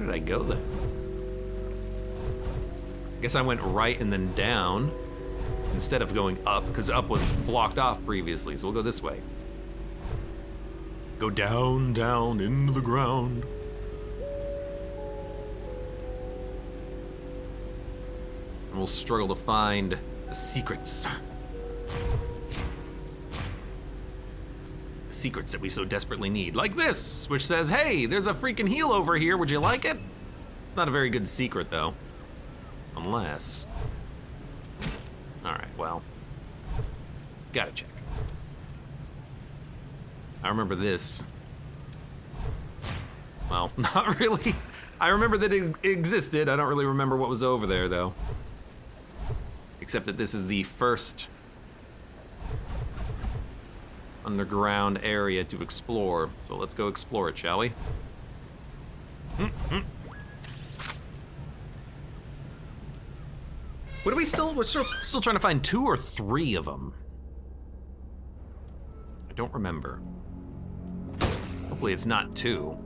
did I go then? I guess I went right and then down instead of going up, because up was blocked off previously, so we'll go this way. Go down, down, into the ground. And we'll struggle to find the secrets. The secrets that we so desperately need. Like this, which says, hey, there's a freaking heel over here, would you like it? Not a very good secret, though. Unless... Alright, well... Gotta check. I remember this. Well, not really. I remember that it existed. I don't really remember what was over there, though. Except that this is the first underground area to explore. So let's go explore it, shall we? What are we still? We're still trying to find 2 or 3 of them. I don't remember. Hopefully it's not 2.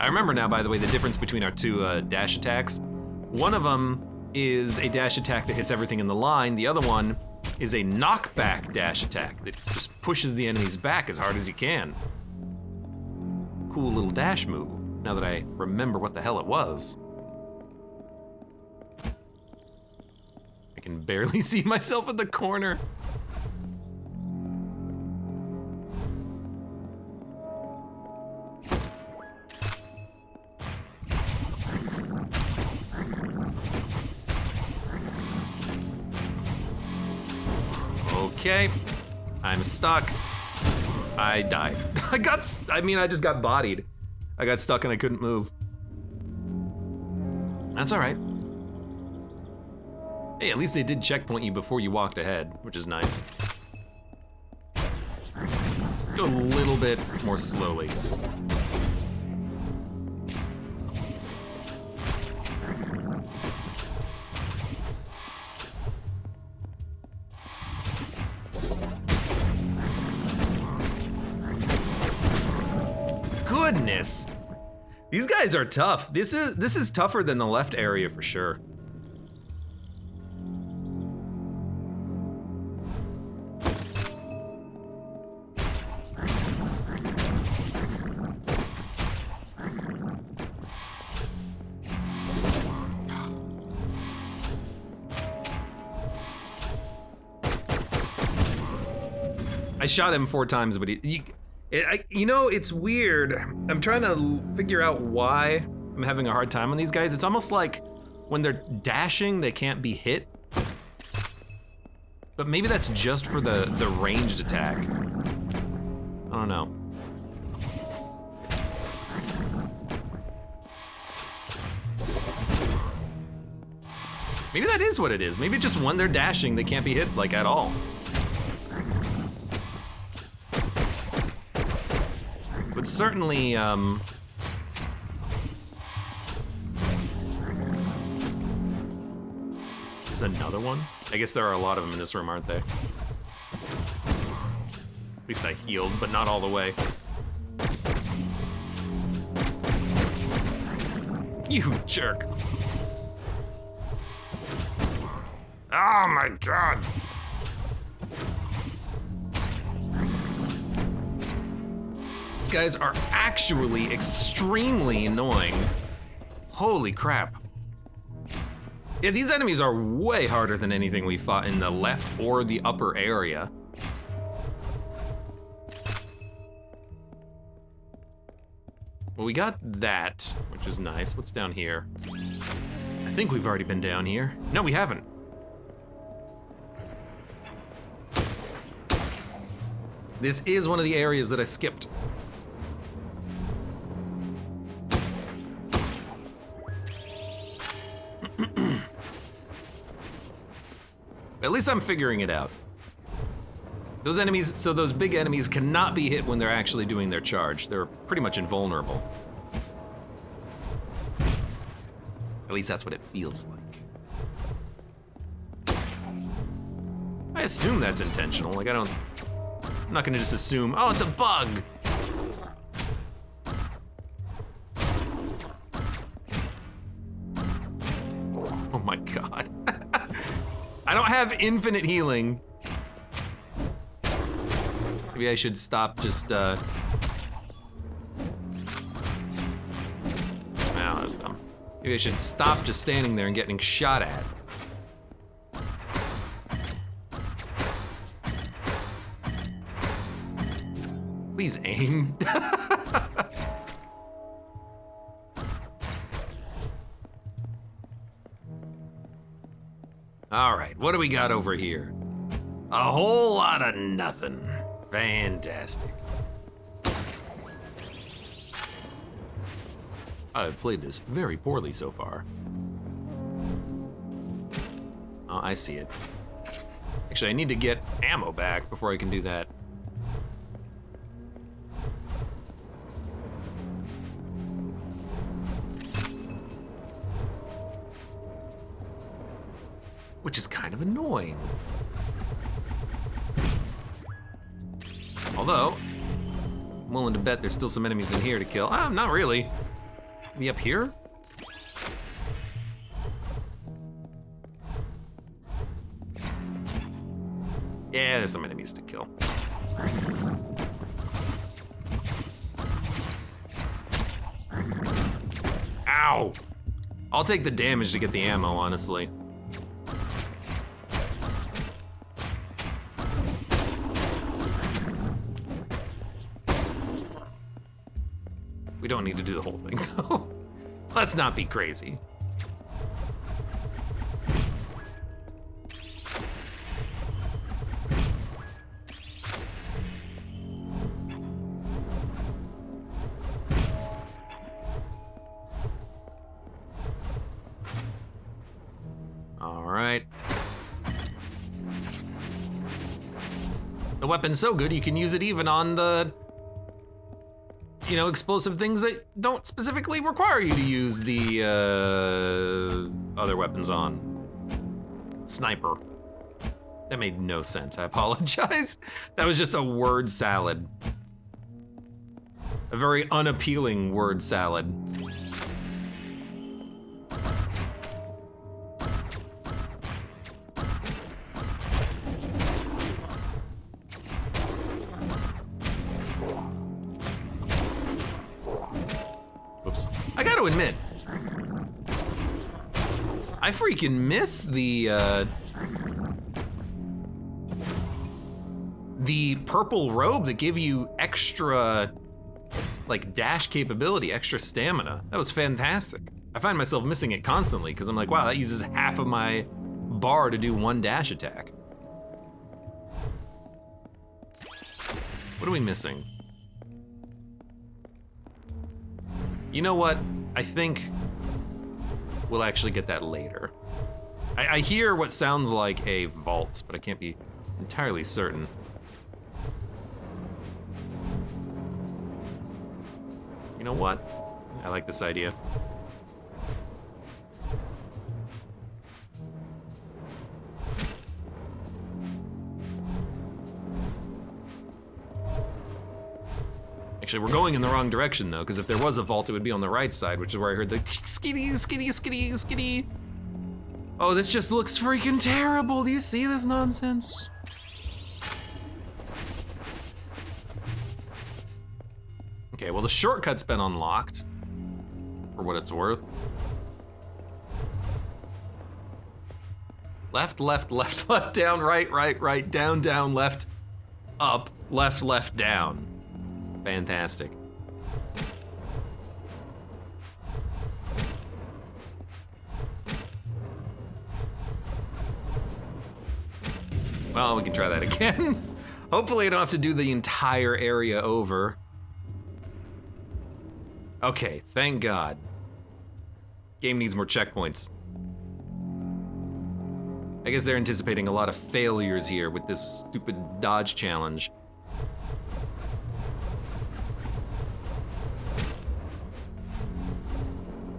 I remember now, by the way, the difference between our 2 dash attacks. One of them is a dash attack that hits everything in the line. The other one is a knockback dash attack that just pushes the enemies back as hard as you can. Cool little dash move, now that I remember what the hell it was. I can barely see myself at the corner. Okay, I'm stuck. I died. I just got bodied. I got stuck and I couldn't move. That's all right. Hey, at least they did checkpoint you before you walked ahead, which is nice. Let's go a little bit more slowly. Goodness. These guys are tough. This is tougher than the left area for sure. I shot him 4 times, but you know, it's weird. I'm trying to figure out why I'm having a hard time on these guys. It's almost like when they're dashing, they can't be hit. But maybe that's just for the ranged attack. I don't know. Maybe that is what it is. Maybe just when they're dashing, they can't be hit, like, at all. But certainly, there's another one? I guess there are a lot of them in this room, aren't there? At least I healed, but not all the way. You jerk. Oh my god! Guys are actually extremely annoying. Holy crap. Yeah, these enemies are way harder than anything we fought in the left or the upper area. Well, we got that, which is nice. What's down here? I think we've already been down here. No, we haven't. This is one of the areas that I skipped. At least I'm figuring it out. Those enemies, so those big enemies cannot be hit when they're actually doing their charge. They're pretty much invulnerable. At least that's what it feels like. I assume that's intentional, like I don't I'm not gonna just assume, oh, it's a bug. Oh my God. I don't have infinite healing. Maybe I should stop just, Wow, that was dumb. Maybe I should stop just standing there and getting shot at. Please aim. All right, what do we got over here? A whole lot of nothing. Fantastic. I've played this very poorly so far. Oh, I see it. Actually, I need to get ammo back before I can do that. Which is kind of annoying. Although, I'm willing to bet there's still some enemies in here to kill. Ah, not really. Maybe up here? Yeah, there's some enemies to kill. Ow! I'll take the damage to get the ammo, honestly. We don't need to do the whole thing, though. Let's not be crazy. All right. The weapon's so good, you can use it even on the, you know, explosive things that don't specifically require you to use the other weapons on. Sniper. That made no sense, I apologize. That was just a word salad. A very unappealing word salad. I gotta admit, I freaking miss the purple robe that gave you extra, like, dash capability, extra stamina. That was fantastic. I find myself missing it constantly because I'm like, wow, that uses half of my bar to do one dash attack. What are we missing? You know what? I think we'll actually get that later. I hear what sounds like a vault, but I can't be entirely certain. You know what? I like this idea. Actually, we're going in the wrong direction though, because if there was a vault, it would be on the right side, which is where I heard the skitty, skitty, skitty, skitty. Oh, this just looks freaking terrible. Do you see this nonsense? Okay, well the shortcut's been unlocked, for what it's worth. Left, left, left, left, down, right, right, right, down, down, left, up, left, left, down. Fantastic. Well, we can try that again. Hopefully I don't have to do the entire area over. Okay, thank God. Game needs more checkpoints. I guess they're anticipating a lot of failures here with this stupid dodge challenge.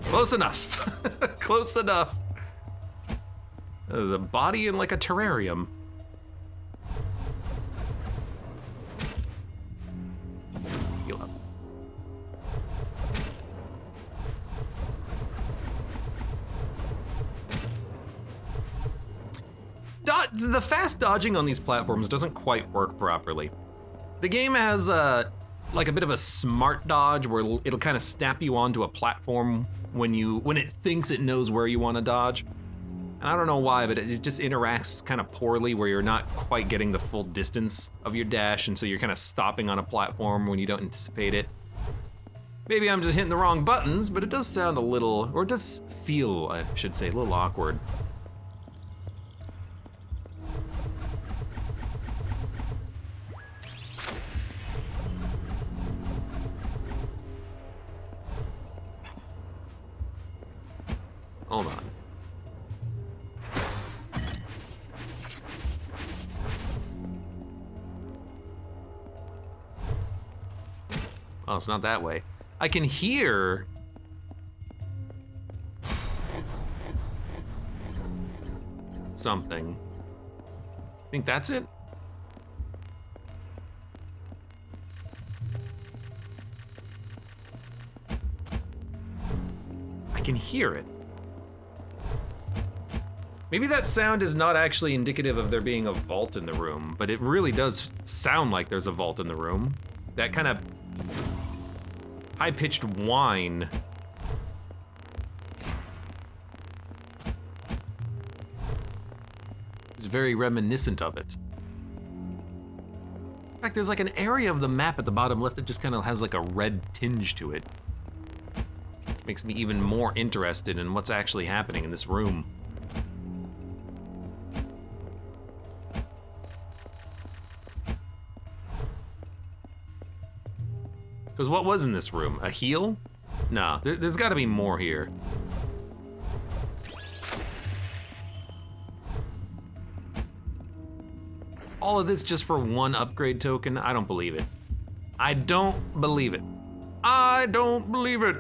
Close enough. Close enough. There's a body in like a terrarium. the fast dodging on these platforms doesn't quite work properly. The game has like a bit of a smart dodge where it'll kind of snap you onto a platform when it thinks it knows where you want to dodge. And I don't know why, but it just interacts kind of poorly where you're not quite getting the full distance of your dash, and so you're kind of stopping on a platform when you don't anticipate it. Maybe I'm just hitting the wrong buttons, but it does sound a little, or it does feel, I should say, a little awkward. Hold on. Oh, it's not that way. I can hear... something. Think that's it? I can hear it. Maybe that sound is not actually indicative of there being a vault in the room, but it really does sound like there's a vault in the room. That kind of high-pitched whine. Is very reminiscent of it. In fact, there's like an area of the map at the bottom left that just kind of has like a red tinge to it. Makes me even more interested in what's actually happening in this room. Because what was in this room? A heel? Nah, there's gotta be more here. All of this just for one upgrade token? I don't believe it. I don't believe it. I don't believe it.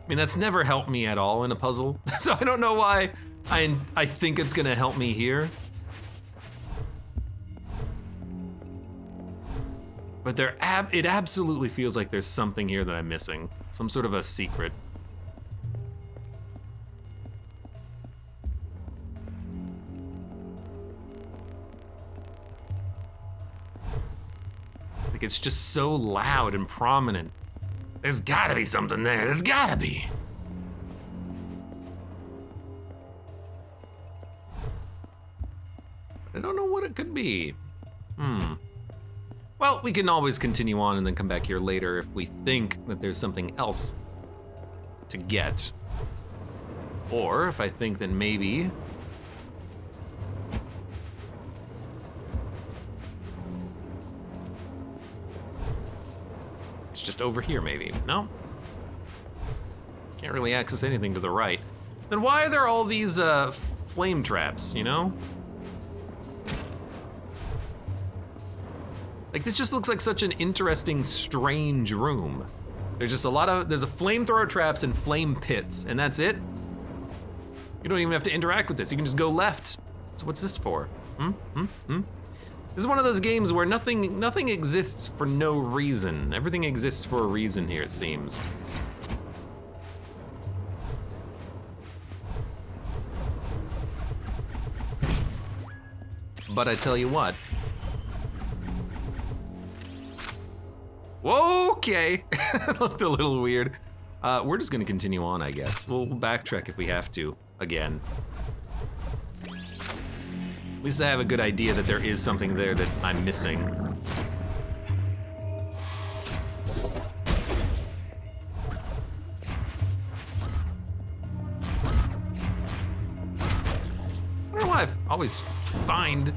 I mean, that's never helped me at all in a puzzle, so I don't know why I think it's gonna help me here. But it absolutely feels like there's something here that I'm missing. Some sort of a secret. Like it's just so loud and prominent. There's gotta be something there, there's gotta be. I don't know what it could be. Well, we can always continue on and then come back here later if we think that there's something else to get. Or if I think that maybe... it's just over here, maybe. No? Can't really access anything to the right. Then why are there all these flame traps, you know? Like, this just looks like such an interesting, strange room. There's just there's a flamethrower traps and flame pits, and that's it? You don't even have to interact with this, you can just go left. So what's this for? This is one of those games where nothing exists for no reason. Everything exists for a reason here, it seems. But I tell you what. Okay, looked a little weird. We're just gonna continue on, I guess. We'll backtrack if we have to, again. At least I have a good idea that there is something there that I'm missing. I don't know why I always find...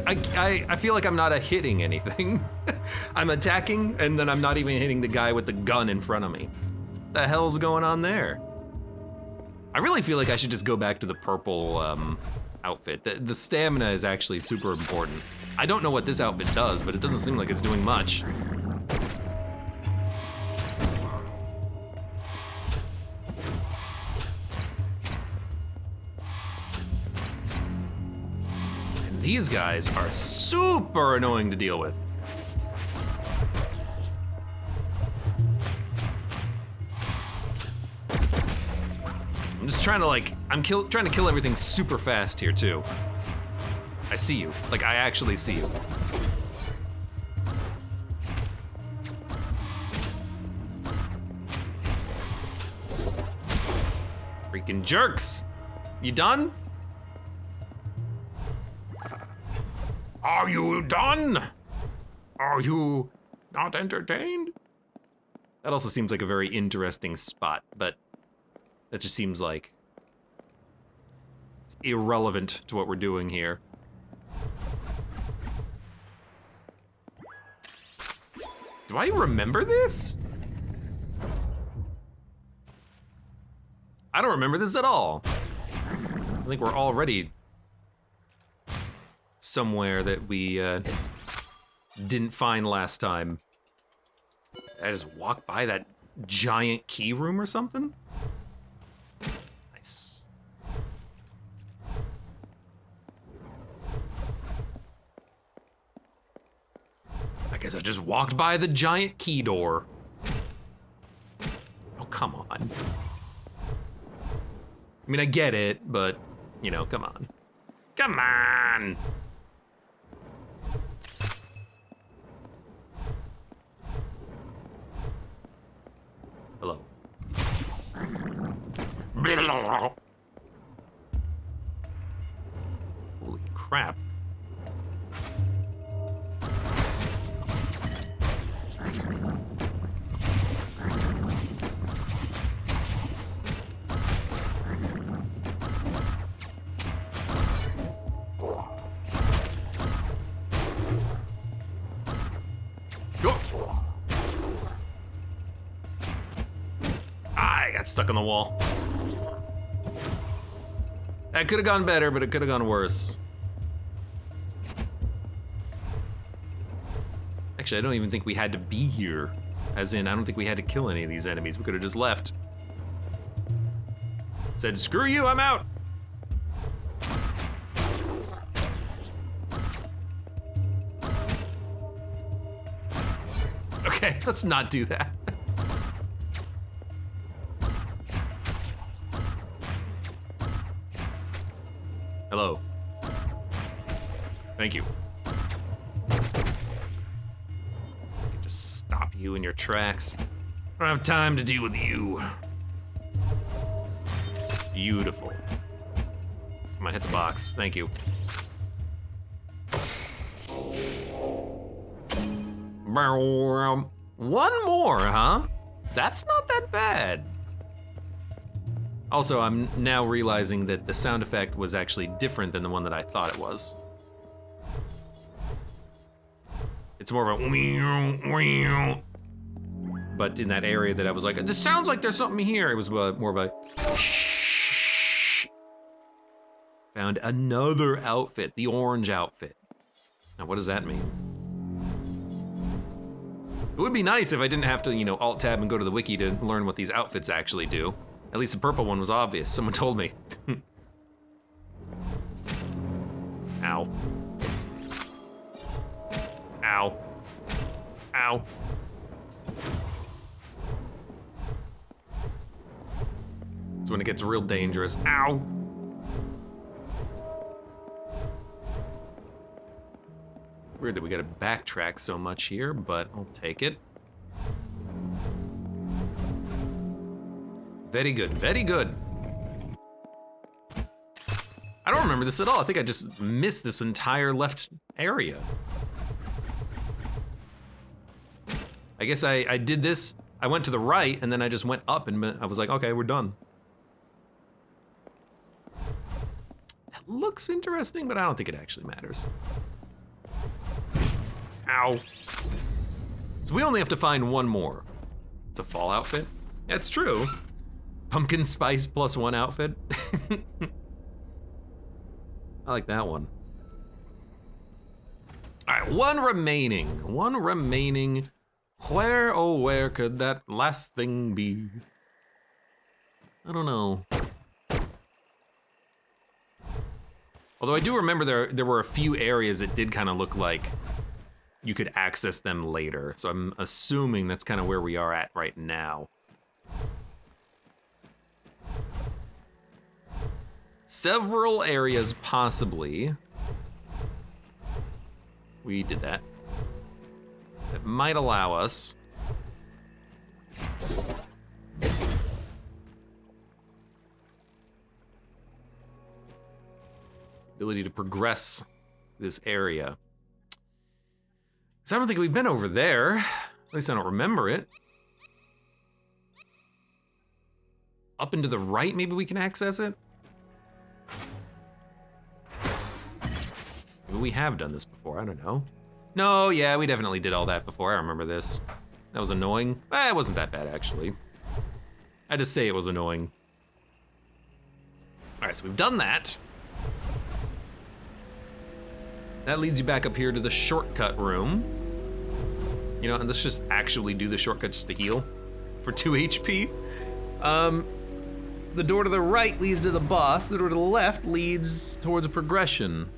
I feel like I'm not hitting anything. I'm attacking, and then I'm not even hitting the guy with the gun in front of me. What the hell's going on there? I really feel like I should just go back to the purple outfit. The stamina is actually super important. I don't know what this outfit does, but it doesn't seem like it's doing much. These guys are super annoying to deal with. I'm just trying to like, trying to kill everything super fast here too. I see you, like I actually see you. Freaking jerks! You done? Are you done? Are you not entertained? That also seems like a very interesting spot, but that just seems like it's irrelevant to what we're doing here. Do I remember this? I don't remember this at all. I think we're already somewhere that we didn't find last time. I just walked by that giant key room or something? Nice. I guess I just walked by the giant key door. Oh, come on. I mean, I get it, but, you know, come on. Come on! Hello. Holy crap. Stuck on the wall. That could have gone better, but it could have gone worse. Actually, I don't even think we had to be here. As in, I don't think we had to kill any of these enemies. We could have just left. Said, screw you, I'm out! Okay, let's not do that. Hello. Thank you. Just stop you in your tracks. I don't have time to deal with you. Beautiful. Come on, hit the box. Thank you. One more, huh? That's not that bad. Also, I'm now realizing that the sound effect was actually different than the one that I thought it was. It's more of a but in that area that I was like, this sounds like there's something here. It was more of a found another outfit, the orange outfit. Now, what does that mean? It would be nice if I didn't have to, you know, alt-tab and go to the wiki to learn what these outfits actually do. At least the purple one was obvious. Someone told me. Ow. Ow. Ow. That's when it gets real dangerous. Ow. Weird that we gotta backtrack so much here, but I'll take it. Very good, very good. I don't remember this at all. I think I just missed this entire left area. I guess I did this, I went to the right, and then I just went up, and I was like, okay, we're done. That looks interesting, but I don't think it actually matters. Ow. So we only have to find one more. It's a fall outfit. Yeah, it's true. Pumpkin spice +1 outfit. I like that one. All right, one remaining. One remaining. Where, oh, where could that last thing be? I don't know. Although I do remember there were a few areas that did kind of look like you could access them later. So I'm assuming that's kind of where we are at right now. Several areas, possibly. We did that. That might allow us. Ability to progress this area. So I don't think we've been over there. At least I don't remember it. Up and to the right, maybe we can access it? Maybe we have done this before, I don't know. No, yeah, we definitely did all that before, I remember this. That was annoying. It wasn't that bad, actually. I just say it was annoying. All right, so we've done that. That leads you back up here to the shortcut room. You know, and let's just actually do the shortcut just to heal for 2 HP. The door to the right leads to the boss. The door to the left leads towards a progression.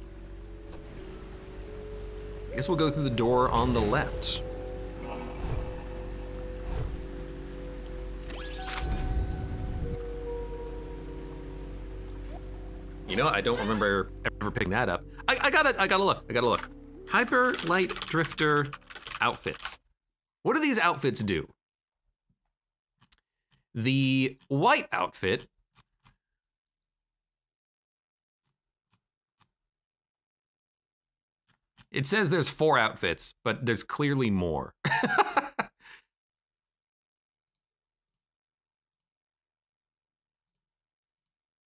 I guess we'll go through the door on the left. You know, I don't remember ever picking that up. I gotta look. Hyper Light Drifter outfits. What do these outfits do? The white outfit it says there's 4 outfits, but there's clearly more.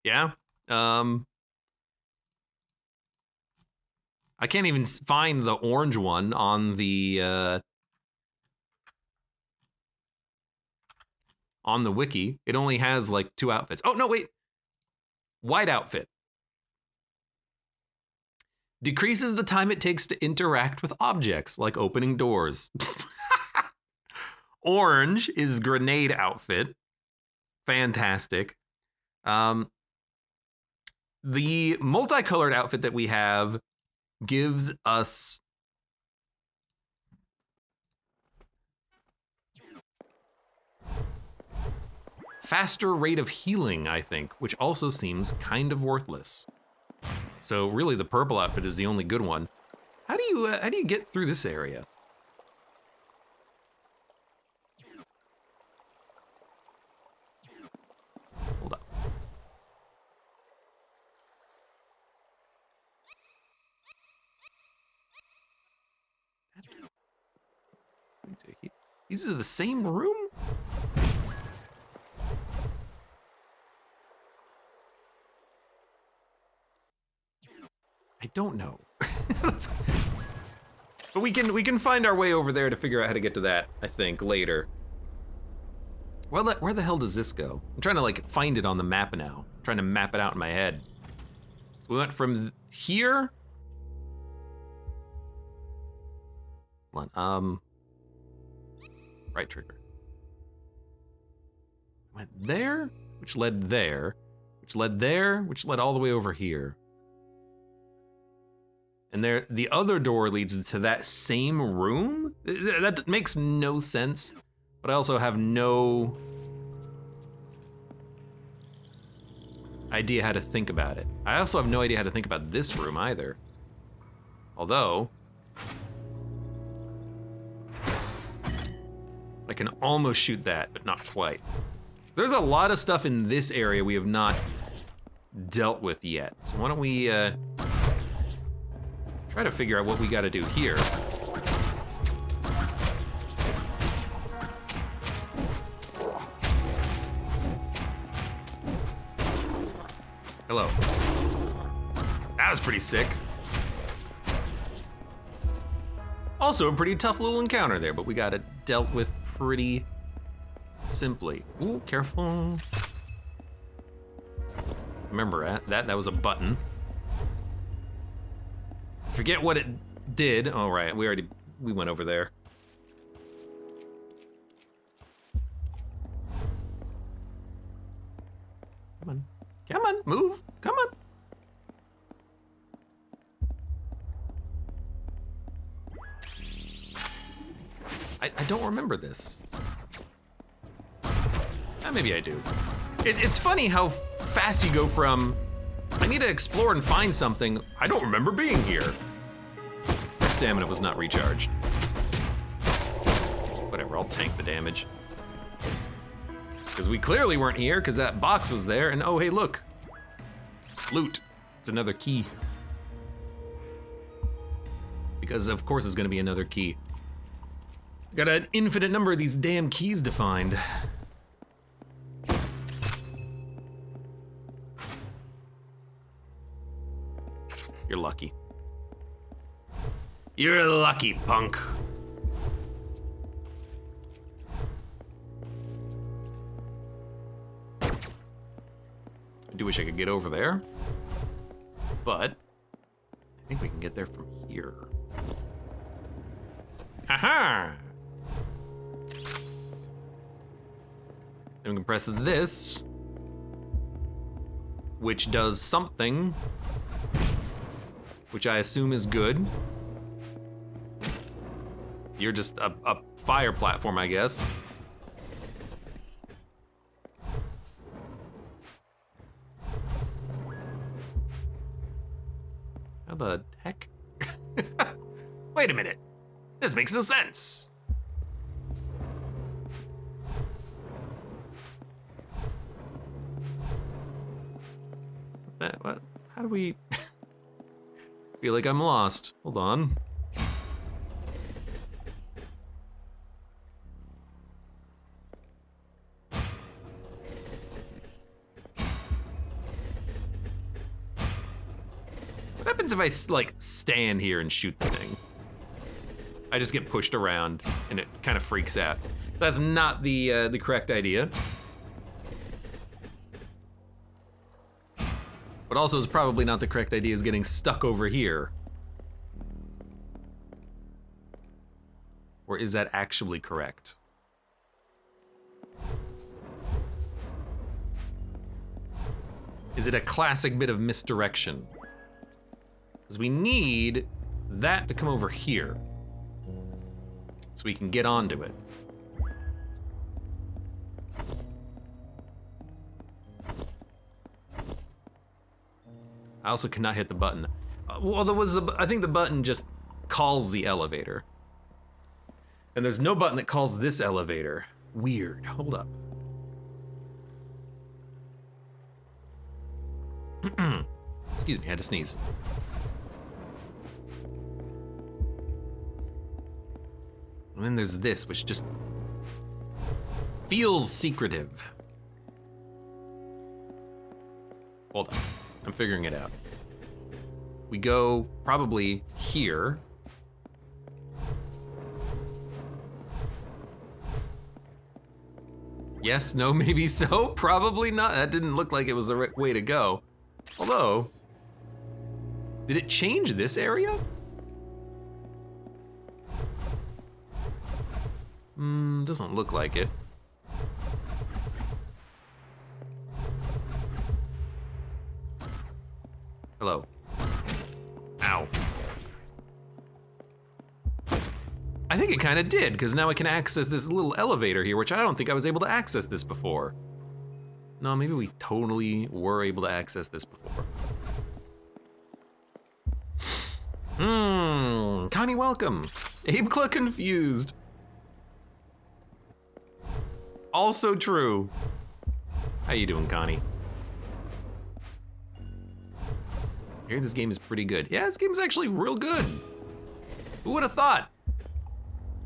Yeah. I can't even find the orange one on the wiki. It only has like 2 outfits. Oh, no, wait. White outfit. Decreases the time it takes to interact with objects, like opening doors. Orange is grenade outfit. Fantastic. The multicolored outfit that we have gives us faster rate of healing, I think, which also seems kind of worthless. So really the purple outfit is the only good one. How do you get through this area? Hold up. These are the same room? I don't know. But we can find our way over there to figure out how to get to that, I think, later. Where the hell does this go? I'm trying to like find it on the map now. I'm trying to map it out in my head. So we went from here. Hold on, right trigger. Went there, which led there, which led there, which led all the way over here. And there, the other door leads to that same room? That makes no sense, but I also have no idea how to think about it. I also have no idea how to think about this room either. Although, I can almost shoot that, but not quite. There's a lot of stuff in this area we have not dealt with yet. So why don't we try to figure out what we gotta do here. Hello. That was pretty sick. Also a pretty tough little encounter there, but we got it dealt with pretty simply. Ooh, careful. Remember that was a button. Forget what it did. Oh, right, we went over there. Come on, move, come on. I don't remember this. Maybe I do. It's funny how fast you go from, I need to explore and find something, I don't remember being here. My stamina was not recharged. Whatever, I'll tank the damage. Because we clearly weren't here, because that box was there, and oh hey look. Loot. It's another key. Because of course it's gonna be another key. Got an infinite number of these damn keys to find. You're lucky. You're lucky, punk. I do wish I could get over there, but I think we can get there from here. Haha! Then we can press this, which does something, which I assume is good. You're just a fire platform, I guess. How the heck? Wait a minute. This makes no sense. What? How do we... Feel like I'm lost. Hold on. What happens if I like stand here and shoot the thing? I just get pushed around and it kind of freaks out. That's not the correct idea. But also is probably not the correct idea is getting stuck over here. Or is that actually correct? Is it a classic bit of misdirection? Because we need that to come over here. So we can get onto it. I also cannot hit the button. Well, there was I think the button just calls the elevator. And there's no button that calls this elevator. Weird, hold up. Excuse me, I had to sneeze. And then there's this, which just feels secretive. Hold on. I'm figuring it out. We go probably here. Yes, no, maybe so, probably not. That didn't look like it was the right way to go. Although, did it change this area? Doesn't look like it. Hello. Ow. I think it kind of did, because now I can access this little elevator here, which I don't think I was able to access this before. No, maybe we totally were able to access this before. Connie, welcome. AbeClancy confused. Also true. How you doing, Connie? I hear this game is pretty good. Yeah, this game is actually real good. Who would have thought?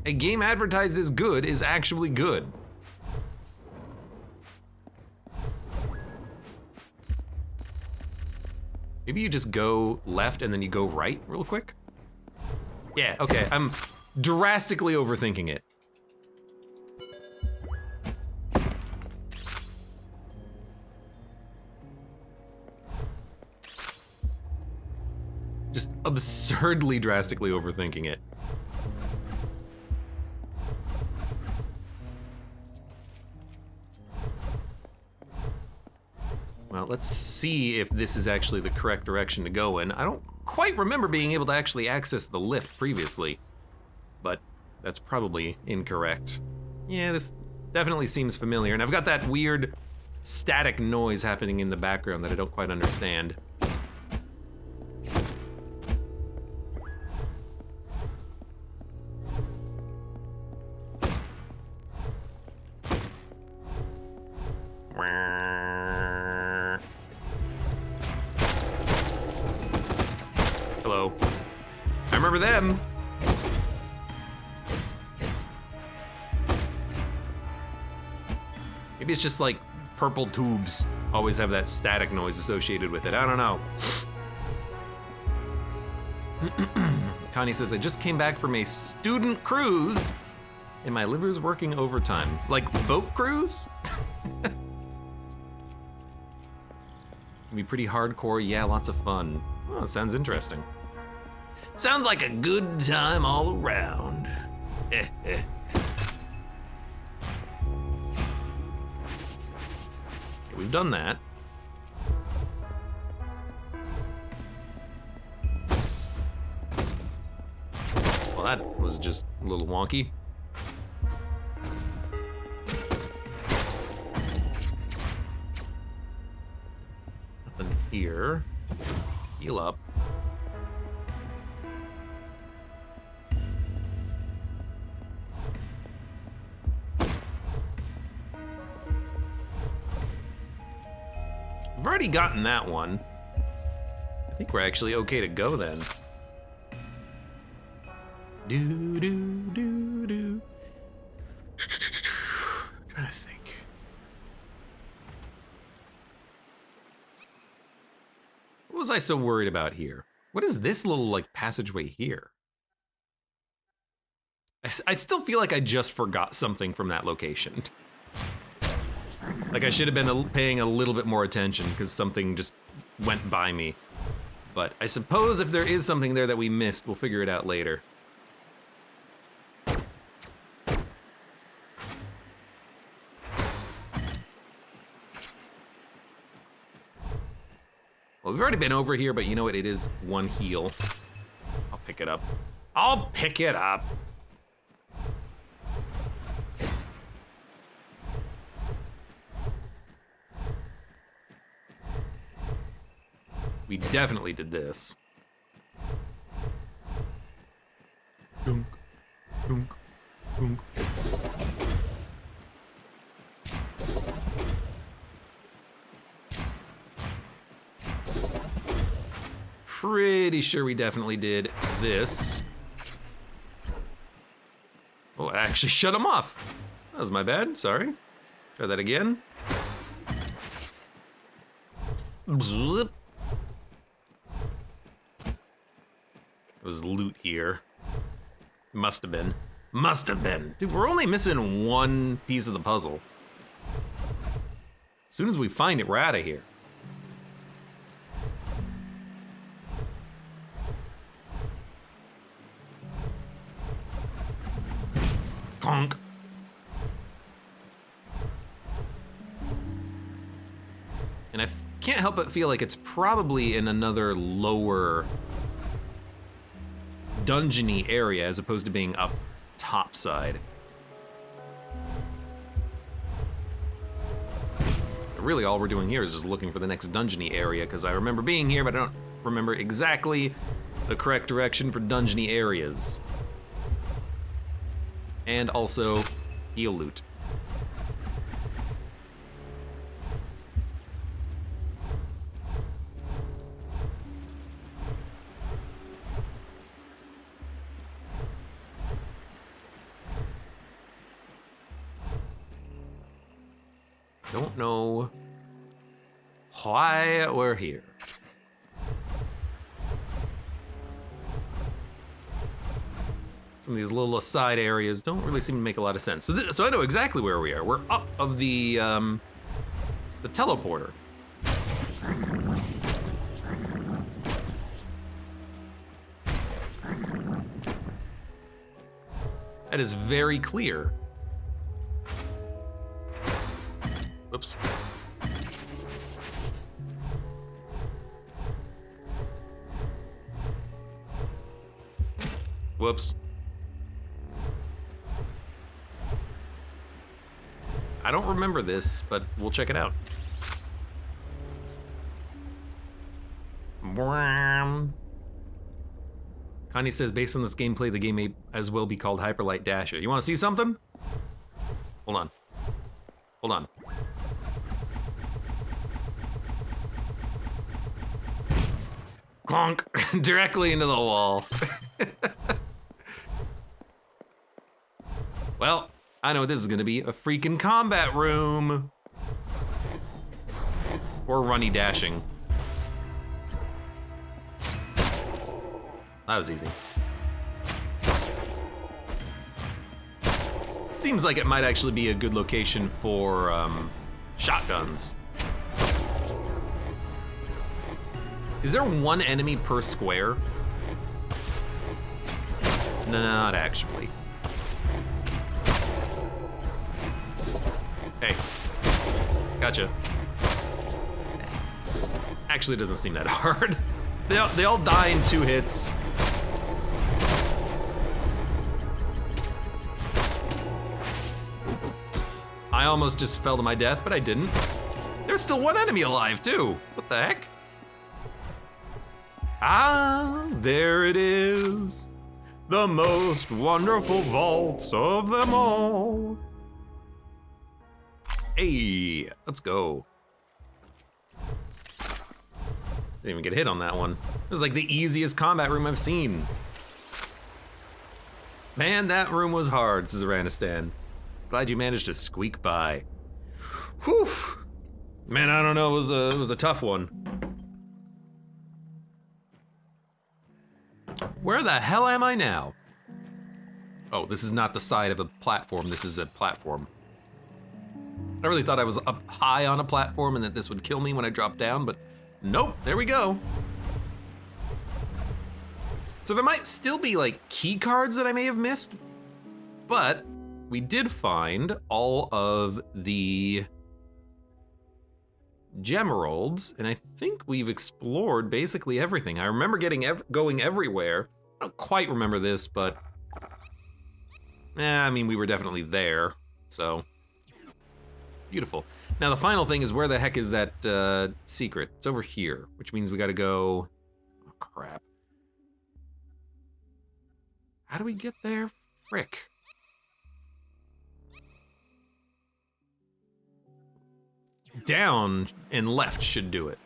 A game advertised as good is actually good. Maybe you just go left and then you go right real quick? Yeah, okay, I'm drastically overthinking it. Just absurdly drastically overthinking it. Well, let's see if this is actually the correct direction to go in. I don't quite remember being able to actually access the lift previously, but that's probably incorrect. Yeah, this definitely seems familiar, and I've got that weird static noise happening in the background that I don't quite understand. Hello. I remember them. Maybe it's just like purple tubes always have that static noise associated with it. I don't know. Connie says, I just came back from a student cruise and my liver's working overtime. Like boat cruise? Can be pretty hardcore. Yeah, lots of fun. Oh, sounds interesting. Sounds like a good time all around. We've done that. Well, that was just a little wonky. Nothing here. Heal up. We've already gotten that one. I think we're actually okay to go then. Do do do do. Trying to think. What was I so worried about here? What is this little like passageway here? I still feel like I just forgot something from that location. Like I should have been paying a little bit more attention because something just went by me. But I suppose if there is something there that we missed, we'll figure it out later. Well, we've already been over here, but you know what? It is one heal. I'll pick it up. I'll pick it up. We definitely did this. Dunk, dunk, dunk. Pretty sure we definitely did this. Oh, I actually shut him off. That was my bad, sorry. Try that again. Zip. There was loot here. Must have been. Must have been. Dude, we're only missing one piece of the puzzle. As soon as we find it, we're out of here. Conk. And I can't help but feel like it's probably in another lower dungeony area as opposed to being up top side. Really all we're doing here is just looking for the next dungeony area because I remember being here, but I don't remember exactly the correct direction for dungeony areas. And also heal loot. Don't know why we're here. Some of these little side areas don't really seem to make a lot of sense. So I know exactly where we are. We're up of the teleporter. That is very clear. Whoops. Whoops. don't remember this, but we'll check it out. Connie says, based on this gameplay, the game may as well be called Hyperlight Dasher. You want to see something? Hold on. Hold on. Clonk! Directly into the wall. Well, I know what this is gonna be. A freaking combat room. Or runny dashing. That was easy. Seems like it might actually be a good location for shotguns. Is there one enemy per square? No, not actually. Hey, gotcha. Actually, it doesn't seem that hard. They all die in 2 hits. I almost just fell to my death, but I didn't. There's still one enemy alive, too. What the heck? Ah, there it is. The most wonderful vaults of them all. Hey, let's go. Didn't even get hit on that one. It was like the easiest combat room I've seen. Man, that room was hard, Zaranistan. Glad you managed to squeak by. Whew. Man, I don't know, it was a tough one. Where the hell am I now? Oh, this is not the side of a platform, this is a platform. I really thought I was up high on a platform and that this would kill me when I dropped down, but nope, there we go. So there might still be like key cards that I may have missed, but we did find all of the Gemeralds, and I think we've explored basically everything. I remember going everywhere. I don't quite remember this, but I mean, we were definitely there, so beautiful. Now the final thing is, where the heck is that secret? It's over here, which means we gotta go, oh crap. How do we get there? Frick. Down and left should do it.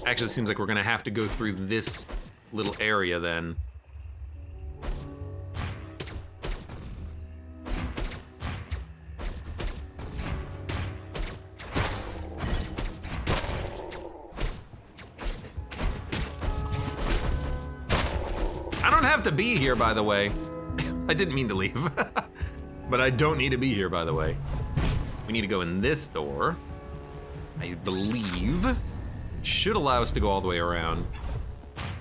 Actually, it seems like we're gonna have to go through this little area then. I don't have to be here, by the way. I didn't mean to leave. But I don't need to be here, by the way. We need to go in this door. I believe it should allow us to go all the way around.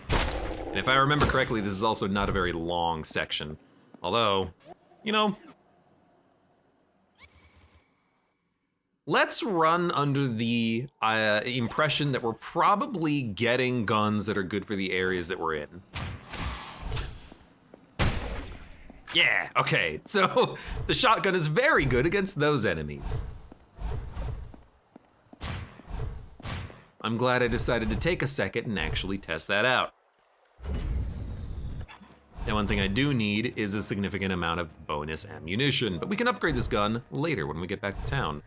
And if I remember correctly, this is also not a very long section. Although, you know, let's run under the impression that we're probably getting guns that are good for the areas that we're in. Yeah, okay, so the shotgun is very good against those enemies. I'm glad I decided to take a second and actually test that out. Now, one thing I do need is a significant amount of bonus ammunition, but we can upgrade this gun later when we get back to town.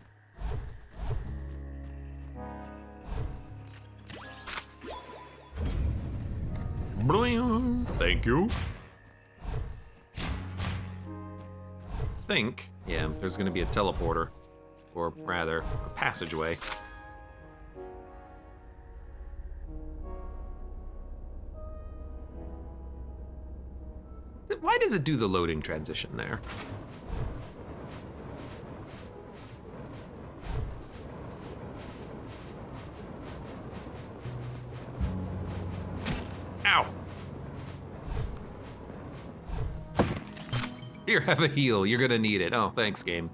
Thank you. Yeah, there's gonna be a teleporter, or rather, a passageway. Why does it do the loading transition there? Ow! Here, have a heal. You're gonna need it. Oh, thanks, game.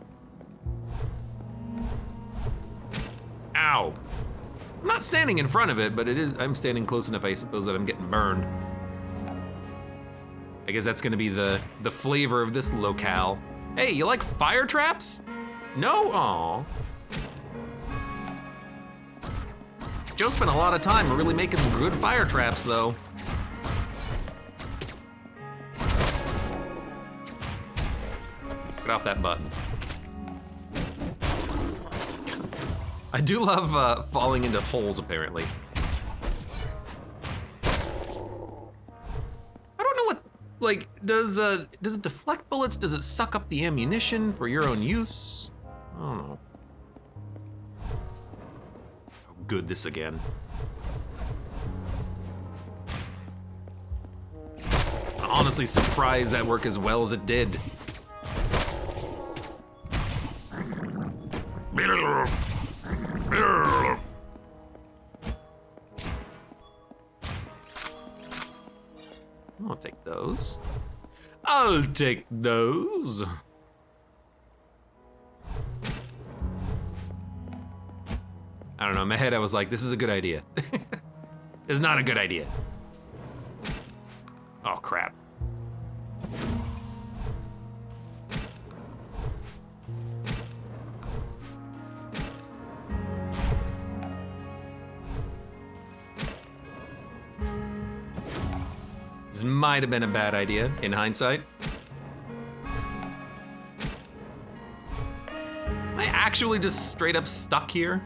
Ow. I'm not standing in front of it, but I'm standing close enough, I suppose, that I'm getting burned. I guess that's gonna be the flavor of this locale. Hey, you like fire traps? No? Aw. Joe spent a lot of time really making good fire traps, though. Get off that button. I do love falling into holes, apparently. I don't know what, like, does it deflect bullets? Does it suck up the ammunition for your own use? I don't know. Oh, good, this again. I'm honestly surprised that worked as well as it did. I'll take those. I'll take those. I don't know, in my head I was like, this is a good idea. It's not a good idea. Oh, crap. This might have been a bad idea, in hindsight. Am I actually just straight up stuck here?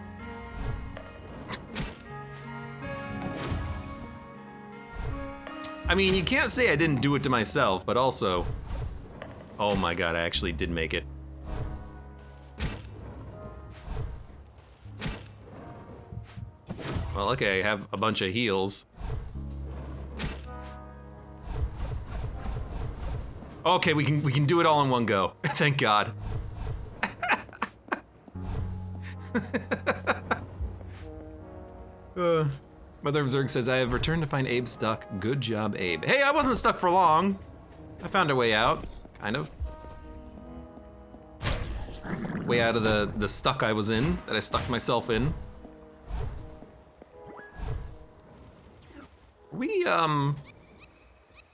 I mean, you can't say I didn't do it to myself, but also... Oh my god, I actually did make it. Well, okay, I have a bunch of heals. Okay, we can do it all in one go. Thank God. Mother of Zerg says, I have returned to find Abe stuck. Good job, Abe. Hey, I wasn't stuck for long. I found a way out, kind of. Way out of the stuck I was in, that I stuck myself in.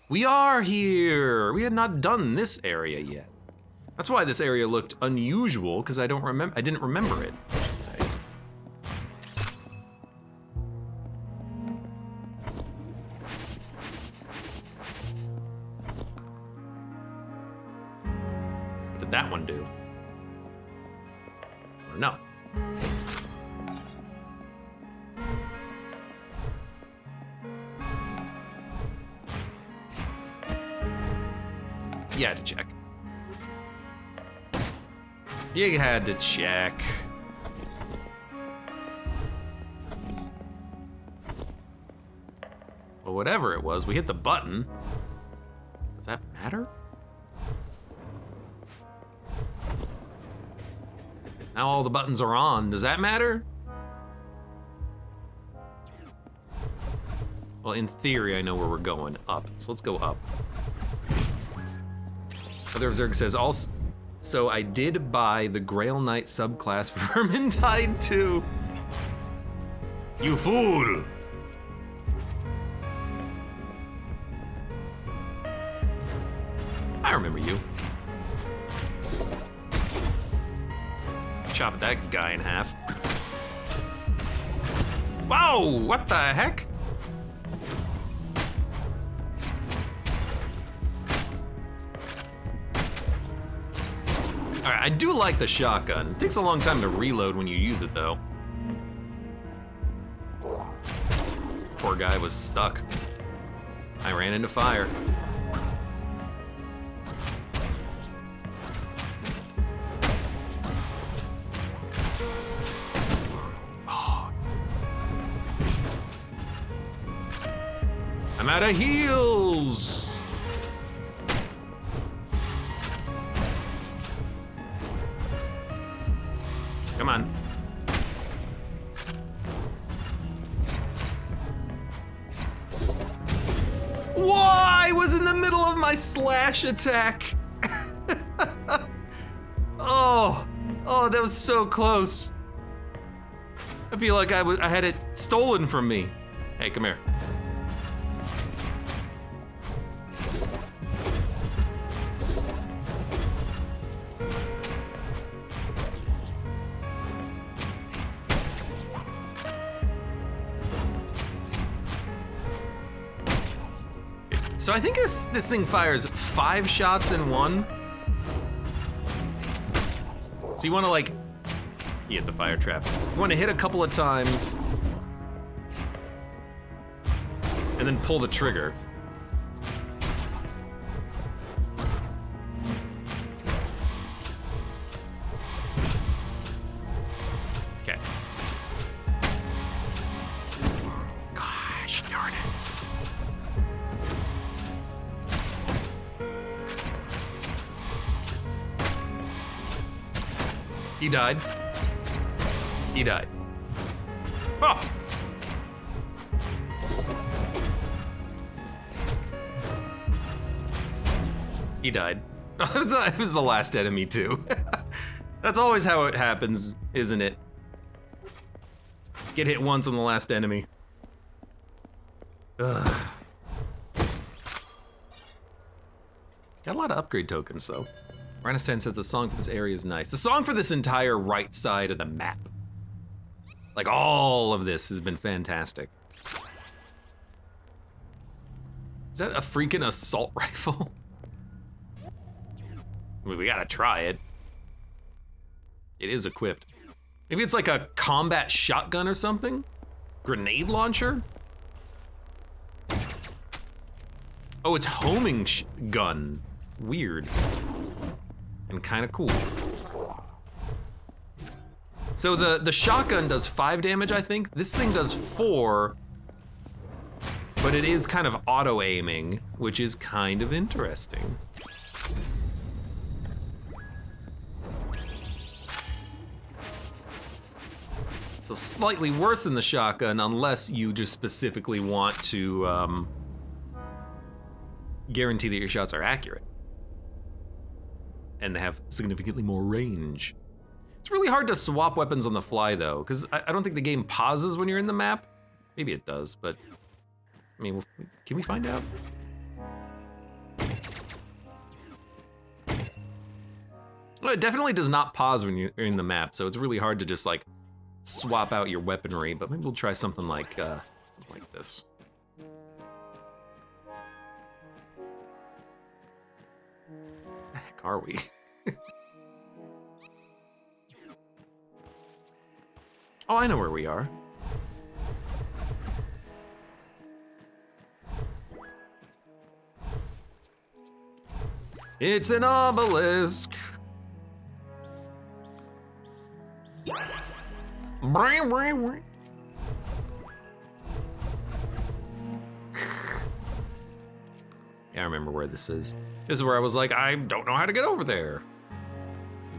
We are here. We had not done this area yet. That's why this area looked unusual, because I didn't remember it, I should say. What did that one do? Or no? You had to check. You had to check. Well, whatever it was, we hit the button. Does that matter? Now all the buttons are on. Does that matter? Well, in theory, I know where we're going. Up. So let's go up. Mother of Zerg says, also, so I did buy the Grail Knight subclass for Vermintide 2. You fool! I remember you. Chop that guy in half. Whoa! What the heck? Alright, I do like the shotgun. It takes a long time to reload when you use it, though. Poor guy was stuck. I ran into fire. Oh. I'm out of heals! Come on. Why? I was in the middle of my slash attack. Oh, that was so close. I feel like I had it stolen from me. Hey, come here. So I think this thing fires 5 shots in one. So you want to like, you hit the fire trap. You want to hit a couple of times and then pull the trigger. Okay. Gosh darn it. He died. He died. Oh! He died. It was the last enemy too. That's always how it happens, isn't it? Get hit once on the last enemy. Ugh. Got a lot of upgrade tokens though. Rhinostan says the song for this area is nice. The song for this entire right side of the map. Like all of this has been fantastic. Is that a freaking assault rifle? I mean, we gotta try it. It is equipped. Maybe it's like a combat shotgun or something? Grenade launcher? Oh, it's homing gun. Weird. And kind of cool. So the shotgun does 5 damage, I think. This thing does 4, but it is kind of auto-aiming, which is kind of interesting. So slightly worse than the shotgun, unless you just specifically want to guarantee that your shots are accurate. And they have significantly more range. It's really hard to swap weapons on the fly though, because I don't think the game pauses when you're in the map. Maybe it does, but I mean, can we find out? Well, it definitely does not pause when you're in the map, so it's really hard to just like swap out your weaponry, but maybe we'll try something like this. Where the heck are we? Oh, I know where we are. It's an obelisk. Yeah, I remember where this is. This is where I was like, I don't know how to get over there.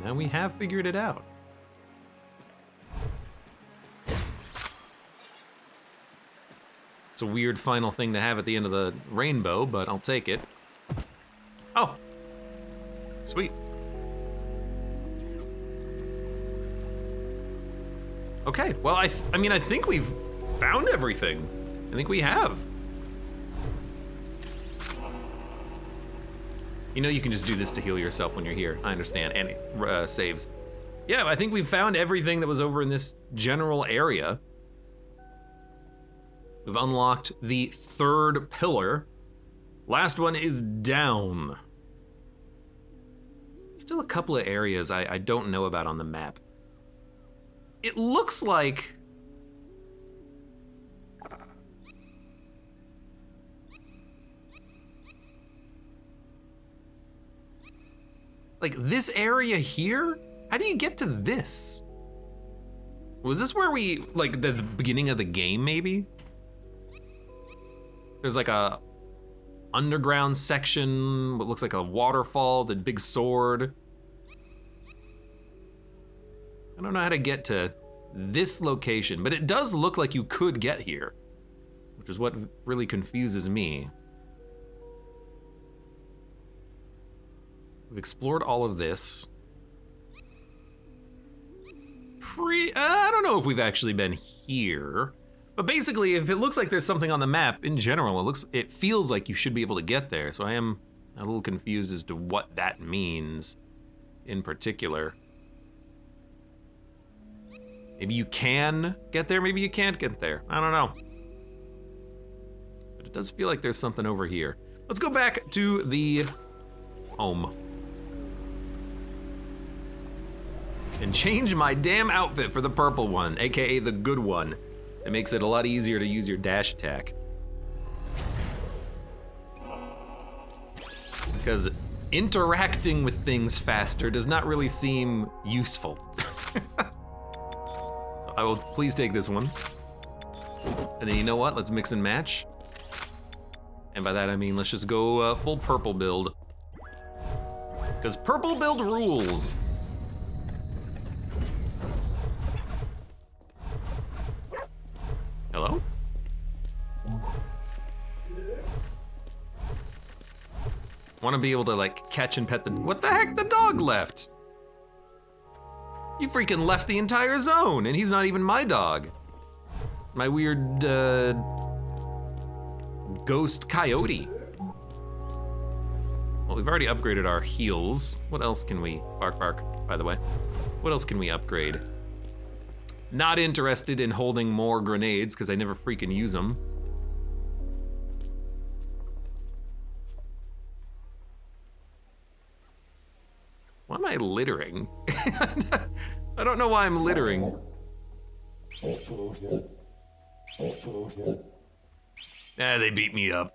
Now we have figured it out. It's a weird final thing to have at the end of the rainbow, but I'll take it. Oh, sweet. Okay, well, I mean, I think we've found everything. I think we have. You know you can just do this to heal yourself when you're here. I understand, and it saves. Yeah, I think we've found everything that was over in this general area. We've unlocked the 3rd pillar. Last one is down. Still a couple of areas I don't know about on the map. It looks like... like this area here? How do you get to this? Was this where we, like the beginning of the game maybe? There's like a underground section, what looks like a waterfall, the big sword. I don't know how to get to this location, but it does look like you could get here, which is what really confuses me. We've explored all of this. I don't know if we've actually been here. But basically, if it looks like there's something on the map, in general, it feels like you should be able to get there. So I am a little confused as to what that means in particular. Maybe you can get there, maybe you can't get there. I don't know. But it does feel like there's something over here. Let's go back to the home. And change my damn outfit for the purple one, aka the good one. It makes it a lot easier to use your dash attack. Because interacting with things faster does not really seem useful. So I will please take this one. And then you know what? Let's mix and match. And by that I mean let's just go full purple build. Because purple build rules. Hello? Want to be able to like catch and pet the, what the heck, the dog left? You freaking left the entire zone and he's not even my dog. My weird ghost coyote. Well, we've already upgraded our heals. What else can we, bark, by the way. What else can we upgrade? Not interested in holding more grenades because I never freaking use them. Why am I littering? I don't know why I'm littering. Ah, they beat me up.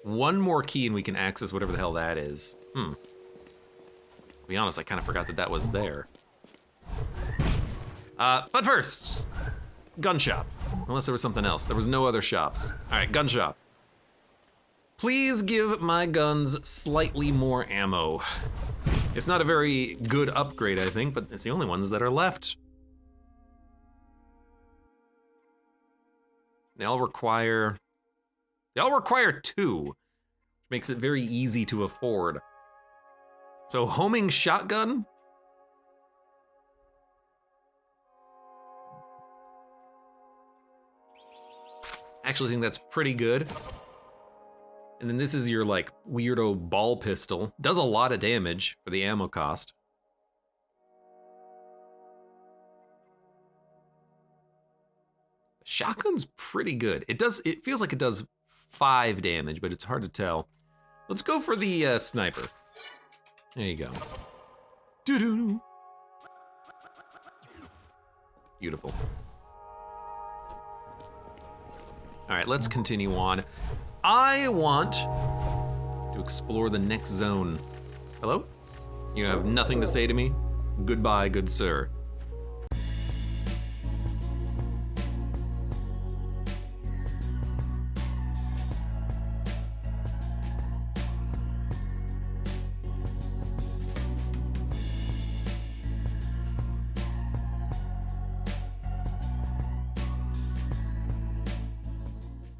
One more key and we can access whatever the hell that is. To be honest, I kind of forgot that that was there. But first, gun shop. Unless there was something else. There was no other shops. All right, gun shop. Please give my guns slightly more ammo. It's not a very good upgrade, I think, but it's the only ones that are left. They all require 2, which makes it very easy to afford. So homing shotgun. Actually think that's pretty good. And then this is your like weirdo ball pistol. Does a lot of damage for the ammo cost. Shotgun's pretty good. It feels like it does 5 damage, but it's hard to tell. Let's go for the sniper. There you go. Doo-doo. Beautiful. All right, let's continue on. I want to explore the next zone. Hello? You have nothing to say to me? Goodbye, good sir.